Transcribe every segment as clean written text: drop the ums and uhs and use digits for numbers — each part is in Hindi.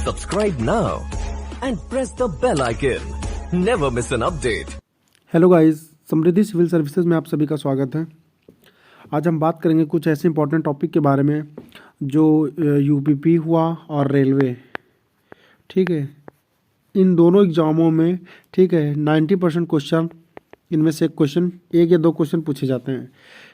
Subscribe now and press the bell icon. Never miss an update. Hello guys, Samriddhi civil services में आप सभी का स्वागत है। आज हम बात करेंगे कुछ ऐसे इंपॉर्टेंट टॉपिक के बारे में जो यूपीपी हुआ और रेलवे। ठीक है, इन दोनों एग्जामों में ठीक है 90% क्वेश्चन, इनमें से एक क्वेश्चन, एक या दो क्वेश्चन पूछे जाते हैं।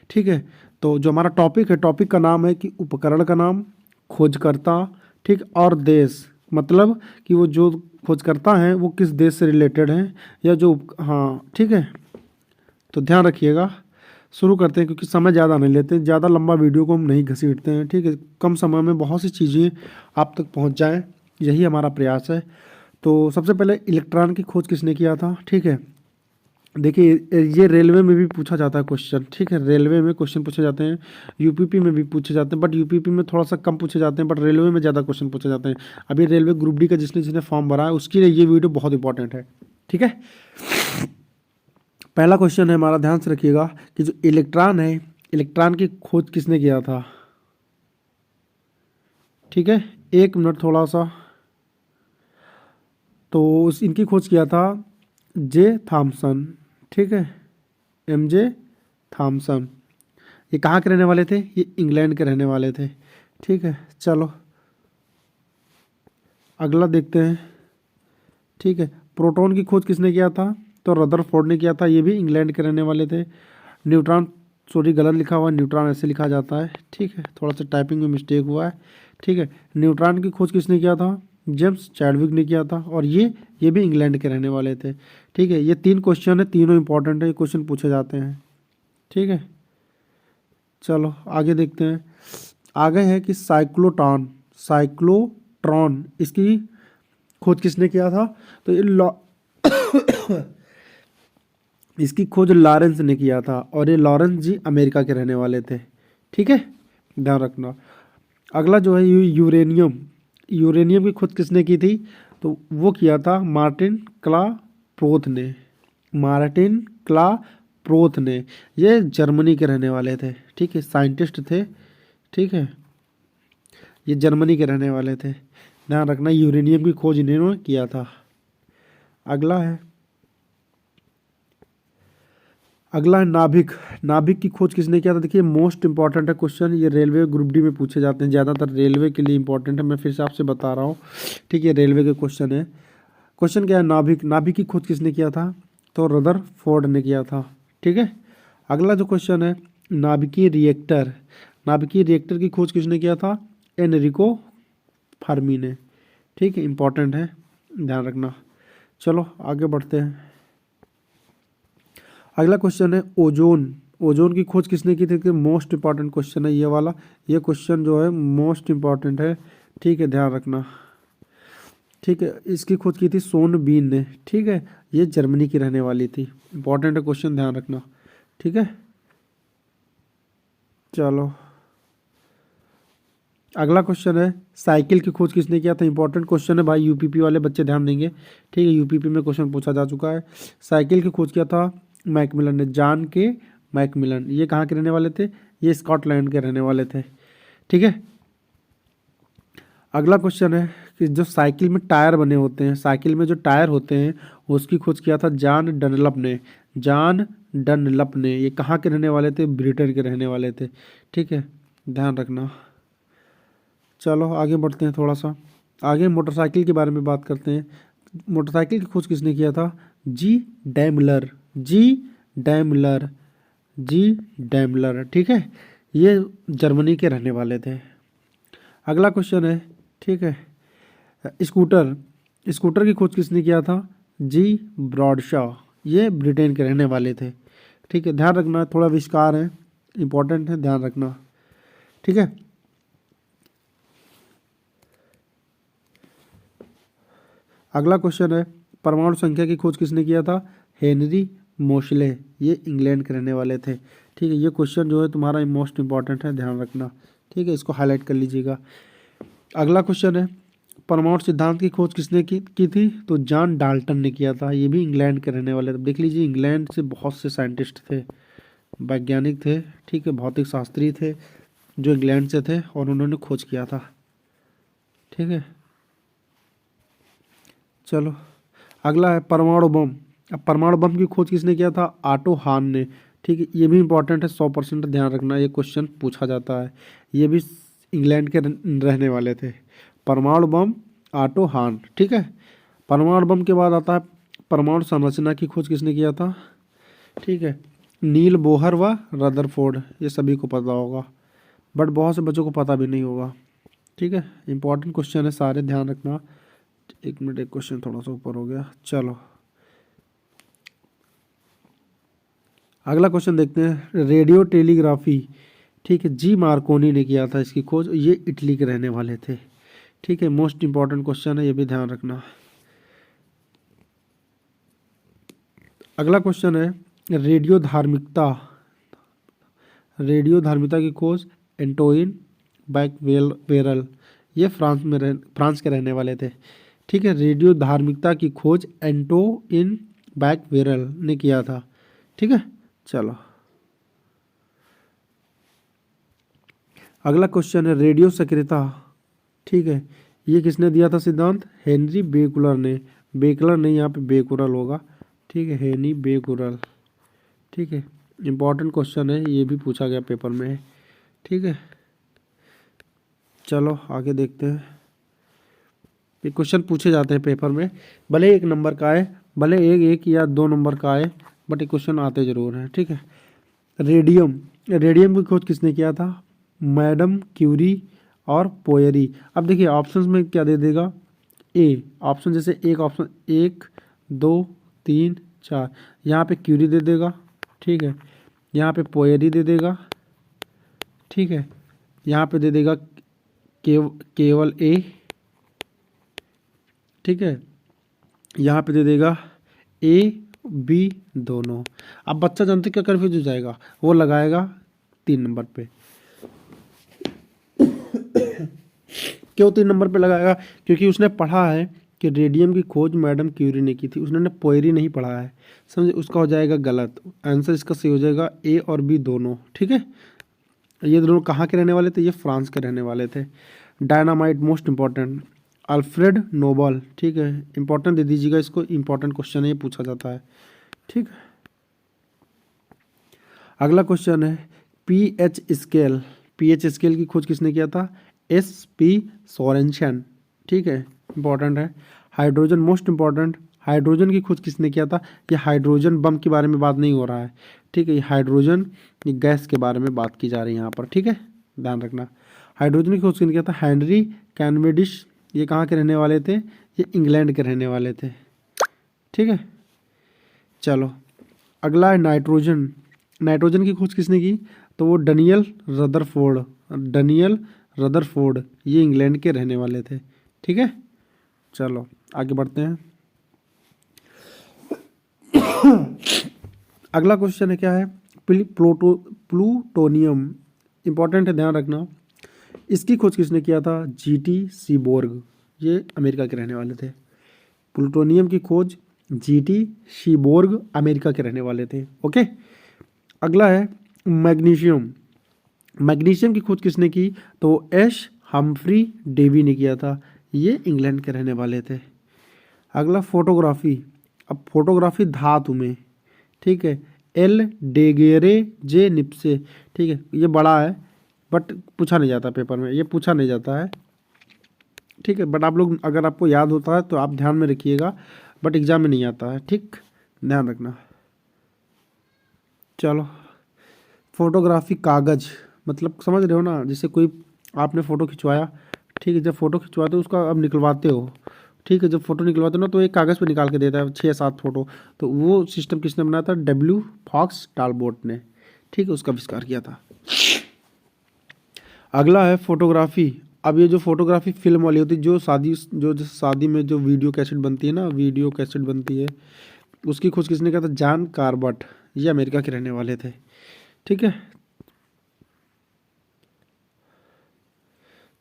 ठीक है, तो जो हमारा टॉपिक है, टॉपिक का नाम है कि उपकरण का नाम, खोजकर्ता, ठीक, और देश, मतलब कि वो जो खोजकर्ता हैं वो किस देश से रिलेटेड हैं, या जो हाँ ठीक है। तो ध्यान रखिएगा। शुरू करते हैं क्योंकि समय ज़्यादा नहीं लेते, ज़्यादा लंबा वीडियो को हम नहीं घसीटते हैं। ठीक है, कम समय में बहुत सी चीज़ें आप तक पहुंच जाएं, यही हमारा प्रयास है। तो सबसे पहले इलेक्ट्रॉन की खोज किसने किया था? ठीक है, देखिए ये रेलवे में भी पूछा जाता है क्वेश्चन। ठीक है, रेलवे में क्वेश्चन पूछे जाते हैं, यूपीपी में भी पूछे जाते हैं, बट यूपीपी में थोड़ा सा कम पूछे जाते हैं, बट रेलवे में ज़्यादा क्वेश्चन पूछे जाते हैं। अभी रेलवे ग्रुप डी का जिसने फॉर्म भरा है उसके लिए ये वीडियो बहुत इंपॉर्टेंट है। ठीक है, पहला क्वेश्चन है हमारा, ध्यान से रखिएगा कि जो इलेक्ट्रॉन है, इलेक्ट्रॉन की खोज किसने किया था? ठीक है, एक मिनट थोड़ा सा। तो इनकी खोज किया था जे थॉमसन। ठीक है, एमजे थॉमसन। ये कहाँ के रहने वाले थे? ये इंग्लैंड के रहने वाले थे। ठीक है, चलो अगला देखते हैं। ठीक है, प्रोटॉन की खोज किसने किया था? तो रदरफोर्ड ने किया था, ये भी इंग्लैंड के रहने वाले थे। न्यूट्रॉन, सॉरी गलत लिखा हुआ है, न्यूट्रॉन ऐसे लिखा जाता है। ठीक है, थोड़ा सा टाइपिंग में मिस्टेक हुआ है। ठीक है, न्यूट्रॉन की खोज किसने किया था? जेम्स चैडविक ने किया था, और ये भी इंग्लैंड के रहने वाले थे। ठीक है, ये तीन क्वेश्चन है, तीनों इंपॉर्टेंट है, ये क्वेश्चन पूछे जाते हैं। ठीक है, चलो आगे देखते हैं। आगे है कि साइक्लोट्रॉन, साइक्लोट्रॉन, इसकी खोज किसने किया था? तो ये इसकी खोज लॉरेंस ने किया था, और ये लॉरेंस जी अमेरिका के रहने वाले थे। ठीक है, ध्यान रखना। अगला जो है यूरेनियम, यूरेनियम की खोज किसने की थी? तो वो किया था मार्टिन क्लाप्रोथ ने, मार्टिन क्लाप्रोथ ने। ये जर्मनी के रहने वाले थे। ठीक है, साइंटिस्ट थे। ठीक है, ये जर्मनी के रहने वाले थे, ध्यान रखना। यूरेनियम की खोज इन्होंने किया था। अगला है नाभिक, नाभिक की खोज किसने किया था? देखिए मोस्ट इंपॉर्टेंट है क्वेश्चन, ये रेलवे ग्रुप डी में पूछे जाते हैं, ज़्यादातर रेलवे के लिए इंपॉर्टेंट है, मैं फिर से आपसे बता रहा हूँ। ठीक है, रेलवे के क्वेश्चन है। क्वेश्चन क्या है? नाभिक, नाभिक की खोज किसने किया था? तो रदरफोर्ड ने किया था। ठीक है, अगला जो क्वेश्चन है नाभिकीय रिएक्टर, नाभिकीय रिएक्टर की खोज किसने किया था? एनरिको फर्मी ने। ठीक है, इंपॉर्टेंट है, ध्यान रखना। चलो आगे बढ़ते हैं। अगला क्वेश्चन है ओजोन, ओजोन की खोज किसने की थी? कि मोस्ट इंपॉर्टेंट क्वेश्चन है ये वाला, ये क्वेश्चन जो है मोस्ट इंपॉर्टेंट है। ठीक है, ध्यान रखना। ठीक है, इसकी खोज की थी सोन बीन ने। ठीक है, ये जर्मनी की रहने वाली थी, इंपॉर्टेंट है क्वेश्चन, ध्यान रखना। ठीक है, चलो अगला क्वेश्चन है साइकिल की खोज किसने किया था? इंपॉर्टेंट क्वेश्चन है भाई, यूपीपी वाले बच्चे ध्यान देंगे। ठीक है, यूपीपी में क्वेश्चन पूछा जा चुका है। साइकिल की खोज किया था मैकमिलन ने, जॉन के मैकमिलन। ये कहाँ के रहने वाले थे? ये स्कॉटलैंड के रहने वाले थे। ठीक है, अगला क्वेश्चन है कि जो साइकिल में टायर बने होते हैं, साइकिल में जो टायर होते हैं उसकी खोज किया था जॉन डनलप ने, जॉन डनलप ने। ये कहाँ के रहने वाले थे? ब्रिटेन के रहने वाले थे। ठीक है, ध्यान रखना। चलो आगे बढ़ते हैं, थोड़ा सा आगे मोटरसाइकिल के बारे में बात करते हैं। मोटरसाइकिल की खोज किसने किया था? जी डैमलर, जी डैमलर, जी डैमलर। ठीक है, ये जर्मनी के रहने वाले थे। अगला क्वेश्चन है, ठीक है, स्कूटर, स्कूटर की खोज किसने किया था? जी ब्रॉडशॉ, ये ब्रिटेन के रहने वाले थे। ठीक है, ध्यान रखना, थोड़ा विस्तार है, इंपॉर्टेंट है, ध्यान रखना। ठीक है, अगला क्वेश्चन है परमाणु संख्या की खोज किसने किया था? हेनरी मोशले, ये इंग्लैंड के रहने वाले थे। ठीक है, ये क्वेश्चन जो है तुम्हारा मोस्ट इंपॉर्टेंट है, ध्यान रखना। ठीक है, इसको हाईलाइट कर लीजिएगा। अगला क्वेश्चन है परमाणु सिद्धांत की खोज किसने की थी? तो जॉन डाल्टन ने किया था, ये भी इंग्लैंड के रहने वाले थे। देख लीजिए, इंग्लैंड से बहुत से साइंटिस्ट थे, वैज्ञानिक थे, ठीक है, भौतिक शास्त्री थे जो इंग्लैंड से थे और उन्होंने खोज किया था। ठीक है, चलो अगला है परमाणु बम। अब परमाणु बम की खोज किसने किया था? ऑटो हान ने। ठीक है, ये भी इंपॉर्टेंट है, 100% ध्यान रखना, ये क्वेश्चन पूछा जाता है। ये भी इंग्लैंड के रहने वाले थे। परमाणु बम ऑटो हान। ठीक है, परमाणु बम के बाद आता है परमाणु संरचना की खोज किसने किया था? ठीक है, नील बोहर व रदरफोर्ड। ये सभी को पता होगा, बट बहुत से बच्चों को पता भी नहीं होगा। ठीक है, इंपॉर्टेंट क्वेश्चन है सारे, ध्यान रखना। एक मिनट, एक क्वेश्चन थोड़ा सा ऊपर हो गया। चलो अगला क्वेश्चन देखते हैं, रेडियो टेलीग्राफी। ठीक है, जी मार्कोनी ने किया था इसकी खोज, ये इटली के रहने वाले थे। ठीक है, मोस्ट इंपॉर्टेंट क्वेश्चन है, ये भी ध्यान रखना। अगला क्वेश्चन है रेडियो धार्मिकता। रेडियो धार्मिकता की खोज एंटोइन बैकवेरल, ये फ्रांस के रहने वाले थे। ठीक है, रेडियो धार्मिकता की खोज एंटोइन बैकवेरल ने किया था। ठीक है, चलो अगला क्वेश्चन है रेडियो सक्रियता। ठीक है, ये किसने दिया था सिद्धांत? हेनरी बेकुलर ने। बेकुलर नहीं, यहाँ पे बेकुरल होगा। ठीक है, हेनी बेकुरल। ठीक है, इंपॉर्टेंट क्वेश्चन है, ये भी पूछा गया पेपर में। ठीक है, चलो आगे देखते हैं। ये क्वेश्चन पूछे जाते हैं पेपर में, भले एक नंबर का आए, भले एक या 2 नंबर का आए, बट ये क्वेश्चन आते जरूर हैं। ठीक है, रेडियम। रेडियम की खोज किसने किया था? मैडम क्यूरी और पोयरी। अब देखिए ऑप्शंस में क्या दे देगा? ए ऑप्शन, जैसे एक ऑप्शन 1 2 3 4, यहाँ पे क्यूरी दे देगा। ठीक है, यहाँ पे पोयरी दे देगा। ठीक है, यहाँ पे दे देगा केवल ए। ठीक है, यहाँ पे दे देगा ए बी दोनों। अब बच्चा जानते क्या कन्फ्यूज हो जाएगा, वो लगाएगा 3 नंबर पे। क्यों 3 नंबर पे लगाएगा? क्योंकि उसने पढ़ा है कि रेडियम की खोज मैडम क्यूरी ने की थी, उसने पोयरी नहीं पढ़ा है, समझे? उसका हो जाएगा गलत आंसर। इसका सही हो जाएगा ए और बी दोनों। ठीक है, ये दोनों कहाँ के रहने वाले थे? ये फ्रांस के रहने वाले थे। Dynamite, most important, Alfred Nobel. ठीक है, इंपॉर्टेंट दे दीजिएगा इसको, इंपॉर्टेंट क्वेश्चन है, ये पूछा जाता है। ठीक है, अगला क्वेश्चन है पीएच स्केल। पीएच स्केल की खोज किसने किया था? SP Sorensen. ठीक है, इंपॉर्टेंट है। हाइड्रोजन, मोस्ट इंपॉर्टेंट, हाइड्रोजन की खोज किसने किया था? ये हाइड्रोजन बम के बारे में बात नहीं हो रहा है। ठीक है, ये हाइड्रोजन, ये गैस के बारे में बात की जा रही है यहाँ पर। ठीक है, ध्यान रखना। हाइड्रोजन की खोज किसने किया था? हेनरी कैनवेडिश। ये कहाँ के रहने वाले थे? ये इंग्लैंड के रहने वाले थे। ठीक है, चलो अगला है नाइट्रोजन। नाइट्रोजन की खोज किसने की? तो वो डैनियल रदरफोर्ड। डैनियल रदरफोर्ड, ये इंग्लैंड के रहने वाले थे। ठीक है, चलो आगे बढ़ते हैं। अगला क्वेश्चन है क्या है? प्लूटोनियम। इंपॉर्टेंट है, ध्यान रखना। इसकी खोज किसने किया था? GT सीबोर्ग, ये अमेरिका के रहने वाले थे। प्लूटोनियम की खोज GT सीबोर्ग अमेरिका के रहने वाले थे। ओके, अगला है मैग्नीशियम। मैग्नीशियम की खोज किसने की? तो एश हम्फ्री डेवी ने किया था, ये इंग्लैंड के रहने वाले थे। अगला फोटोग्राफी। अब फोटोग्राफी धातु में। ठीक है, L डेगेरे जे निप्से। ठीक है, ये बड़ा है बट पूछा नहीं जाता पेपर में, ये पूछा नहीं जाता है। ठीक है, बट आप लोग अगर आपको याद होता है तो आप ध्यान में रखिएगा, बट एग्जाम में नहीं आता है। ठीक, ध्यान रखना। चलो फोटोग्राफी कागज, मतलब समझ रहे हो ना, जैसे कोई आपने फ़ोटो खिंचवाया। ठीक है, जब फ़ोटो खिंचवाते हो उसका अब निकलवाते हो। ठीक है, जब फोटो निकलवाते हो ना तो एक कागज़ पे निकाल के देता है 6-7 फोटो। तो वो सिस्टम किसने बनाया था? W फॉक्स टालबोट ने। ठीक है, उसका आविष्कार किया था। अगला है फोटोग्राफी। अब ये जो फोटोग्राफी फिल्म वाली होती है, जो शादी में जो वीडियो कैसेट बनती है ना, वीडियो कैसेट बनती है, उसकी खोज किसने किया था? जॉन कार्बट, ये अमेरिका के रहने वाले थे। ठीक है,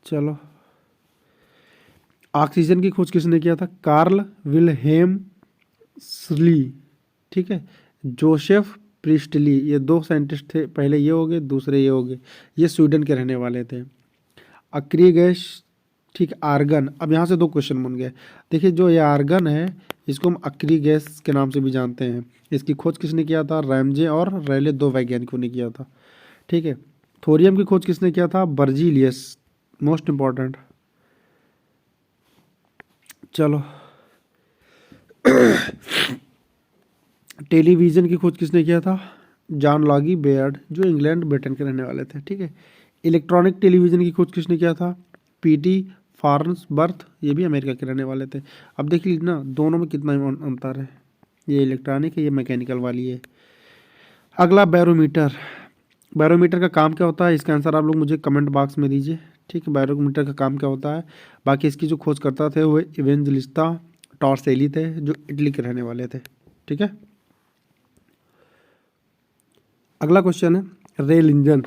चलो ऑक्सीजन की खोज किसने किया था? Karl Wilhelm Scheele. ठीक है, जोसेफ प्रिस्टली, ये 2 साइंटिस्ट थे, पहले ये हो गए, दूसरे ये हो गए, ये स्वीडन के रहने वाले थे। अक्रिय गैस ठीक है, आर्गन। अब यहाँ से दो क्वेश्चन बन गए। देखिए जो ये आर्गन है इसको हम अक्री गैस के नाम से भी जानते हैं। इसकी खोज किसने किया था? रैमजे और रेले, दो वैज्ञानिकों ने किया था। ठीक है, थोरियम की खोज किसने किया था? Berzelius, most important. चलो टेलीविज़न की खोज किसने किया था? जॉन लॉगी बेयर्ड, जो इंग्लैंड ब्रिटेन के रहने वाले थे। ठीक है, इलेक्ट्रॉनिक टेलीविज़न की खोज किसने किया था? पीटी फार्न्सबर्थ, ये भी अमेरिका के रहने वाले थे। अब देख लीजिए ना दोनों में कितना अंतर है, ये इलेक्ट्रॉनिक है, ये मैकेनिकल वाली है। अगला बैरोमीटर। बैरोमीटर का काम क्या होता है? इसका आंसर आप लोग मुझे कमेंट बॉक्स में दीजिए। ठीक है, बैरोमीटर का काम क्या होता है? बाकी इसकी जो खोज करता थे वो इवेंजलिस्ता टॉर्सेली थे, जो इटली के रहने वाले थे। ठीक है, अगला क्वेश्चन है रेल इंजन।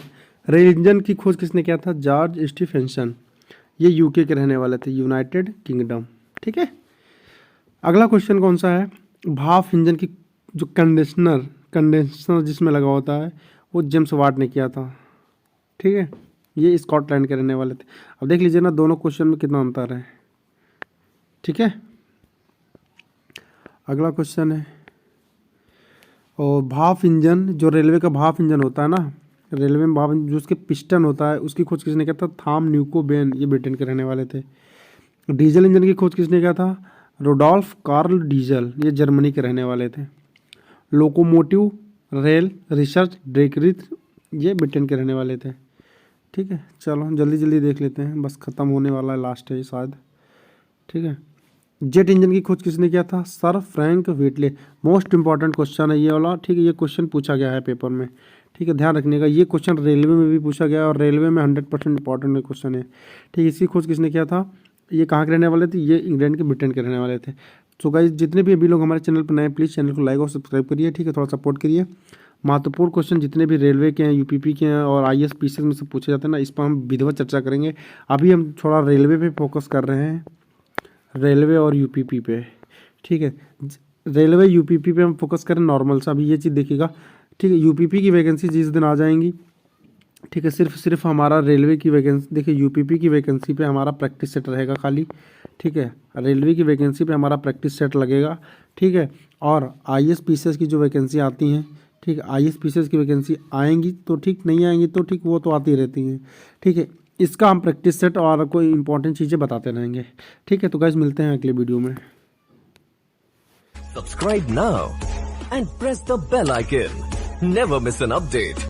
रेल इंजन की खोज किसने किया था? जॉर्ज स्टीफेंसन, ये यूके के रहने वाले थे, यूनाइटेड किंगडम। ठीक है, अगला क्वेश्चन कौन सा है? भाप इंजन की जो कंडेंसर जिसमें लगा होता है वो जेम्स वाट ने किया था। ठीक है, ये स्कॉटलैंड के रहने वाले थे। अब देख लीजिए ना दोनों क्वेश्चन में कितना अंतर है। ठीक है, अगला क्वेश्चन है और भाप इंजन, जो रेलवे का भाप इंजन होता है ना, रेलवे में भाप जो उसके पिस्टन होता है उसकी खोज किसने किया था? थाम न्यूकोबेन, ये ब्रिटेन के रहने वाले थे। डीजल इंजन की खोज किसने किया था? रोडोल्फ कार्ल डीजल, ये जर्मनी के रहने वाले थे। लोकोमोटिव रेल रिसर्च ड्रेकरिथ, ये ब्रिटेन के रहने वाले थे। ठीक है, चलो जल्दी जल्दी देख लेते हैं, बस ख़त्म होने वाला है, लास्ट है शायद। ठीक है, जेट इंजन की खोज किसने किया था? Sir Frank Whittle, most important question है ये वाला। ठीक है, ये क्वेश्चन पूछा गया है पेपर में। ठीक है, ध्यान रखने का, ये क्वेश्चन रेलवे में भी पूछा गया और रेलवे में 100% इंपॉर्टेंट क्वेश्चन है। ठीक है, इसकी खोज किसने किया था? ये कहाँ के रहने वाले थे? ये इंग्लैंड के ब्रिटेन के रहने वाले थे। सो गाइस, जितने भी अभी लोग हमारे चैनल पर नए, प्लीज़ चैनल को लाइक और सब्सक्राइब करिए। ठीक है, थोड़ा सपोर्ट करिए। महत्वपूर्ण क्वेश्चन जितने भी रेलवे के हैं, यूपीपी के हैं और आईएएस पीसीएस में से पूछे जाते हैं ना, इस पर हम विधिवत चर्चा करेंगे। अभी हम थोड़ा रेलवे पे फोकस कर रहे हैं, रेलवे और यूपीपी पे। ठीक है, रेलवे यूपीपी पे हम फोकस करें नॉर्मल सा। अभी ये चीज़ देखिएगा। ठीक है, यूपीपी की वैकेंसी जिस दिन आ जाएंगी, ठीक है, सिर्फ हमारा रेलवे की वैकेंसी, देखिए यूपीपी की वैकेंसी पे हमारा प्रैक्टिस सेट रहेगा खाली। ठीक है, रेलवे की वैकेंसी पे हमारा प्रैक्टिस सेट लगेगा। ठीक है, और आईएएस पीसीएस की जो वैकेंसी आती हैं, ठीक है, आईएएस पीसीएस की वैकेंसी आएंगी तो ठीक, नहीं आएंगी तो ठीक, वो तो आती रहती हैं। ठीक है, इसका हम प्रैक्टिस सेट और कोई इंपॉर्टेंट चीज़ें बताते रहेंगे। ठीक है, तो गाइस मिलते हैं अगले वीडियो में। Subscribe now and press the bell icon. Never miss an update.